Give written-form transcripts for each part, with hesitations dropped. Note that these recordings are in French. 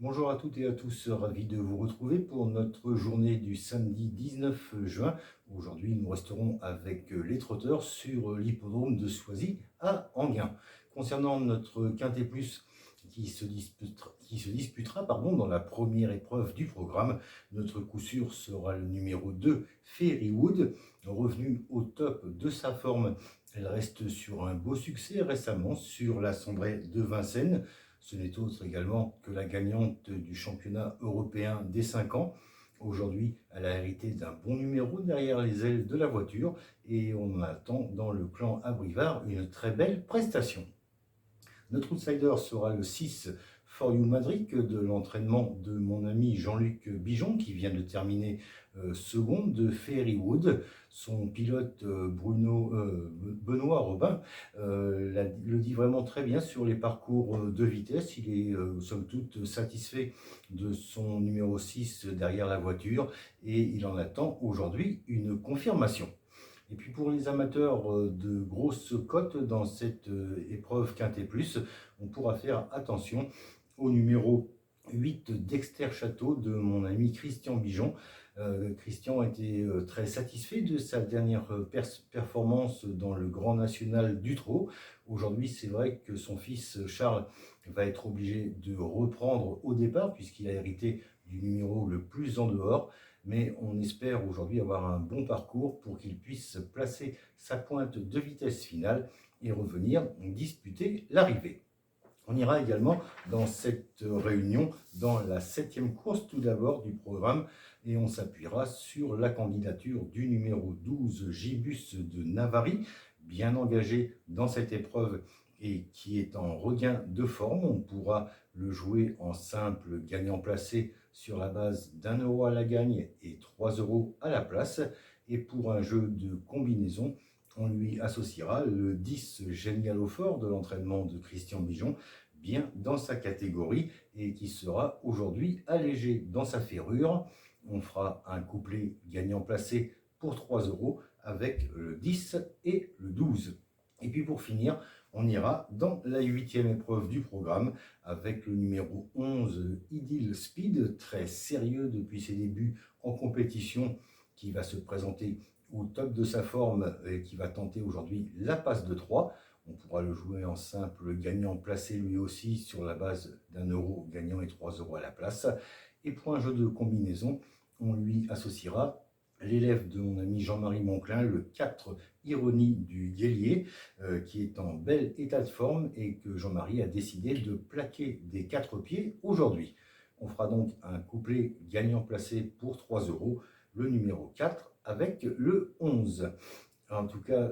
Bonjour à toutes et à tous, ravi de vous retrouver pour notre journée du samedi 19 juin. Aujourd'hui, nous resterons avec les trotteurs sur l'hippodrome de Soisy à Enghien. Concernant notre Quintet Plus qui se disputera dans la première épreuve du programme, notre coup sûr sera le numéro 2, Fairywood, revenu au top de sa forme. Elle reste sur un beau succès récemment sur la Cendrée de Vincennes. Ce n'est autre également que la gagnante du championnat européen des 5 ans. Aujourd'hui, elle a hérité d'un bon numéro derrière les ailes de la voiture et on attend dans le clan Abrivard une très belle prestation. Notre outsider sera le 6 For You Madrid de l'entraînement de mon ami Jean-Luc Bijon qui vient de terminer seconde de Fairywood. Son pilote Benoît Robin le dit vraiment très bien sur les parcours de vitesse. Il est somme toute satisfait de son numéro 6 derrière la voiture et il en attend aujourd'hui une confirmation. Et puis pour les amateurs de grosses cotes dans cette épreuve Quintet Plus, on pourra faire attention au numéro 8 Dexter Château de mon ami Christian Bijon. Christian a été très satisfait de sa dernière performance dans le Grand National du Trot. Aujourd'hui, c'est vrai que son fils Charles va être obligé de reprendre au départ puisqu'il a hérité du numéro le plus en dehors. Mais on espère aujourd'hui avoir un bon parcours pour qu'il puisse placer sa pointe de vitesse finale et revenir disputer l'arrivée. On ira également dans cette réunion dans la 7e course tout d'abord du programme et on s'appuiera sur la candidature du numéro 12 Gibus de Navarrie, bien engagé dans cette épreuve et qui est en regain de forme. On pourra le jouer en simple gagnant placé sur la base d'1 € à la gagne et 3 € à la place. Et pour un jeu de combinaison, on lui associera le 10 Génial au fort de l'entraînement de Christian Bijon, bien dans sa catégorie et qui sera aujourd'hui allégé dans sa ferrure. On fera un couplet gagnant placé pour 3 € avec le 10 et le 12. Et puis pour finir, on ira dans la 8e épreuve du programme avec le numéro 11 Idyll Speed, très sérieux depuis ses débuts en compétition, qui va se présenter au top de sa forme et qui va tenter aujourd'hui la passe de 3. On pourra le jouer en simple gagnant placé lui aussi sur la base d'1 € gagnant et 3 € à la place. Et pour un jeu de combinaison, on lui associera l'élève de mon ami Jean-Marie Monclin, le 4 Ironie du Guélier, qui est en bel état de forme et que Jean-Marie a décidé de plaquer des 4 pieds aujourd'hui. On fera donc un couplet gagnant placé pour 3 €, le numéro 4 avec le 11. En tout cas,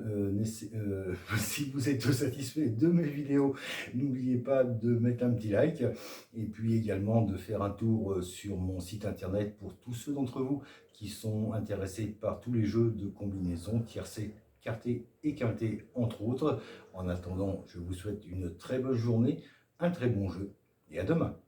si vous êtes satisfait de mes vidéos, n'oubliez pas de mettre un petit like et puis également de faire un tour sur mon site internet pour tous ceux d'entre vous qui sont intéressés par tous les jeux de combinaison, tiercé, quarté et quinté entre autres. En attendant, je vous souhaite une très bonne journée, un très bon jeu et à demain.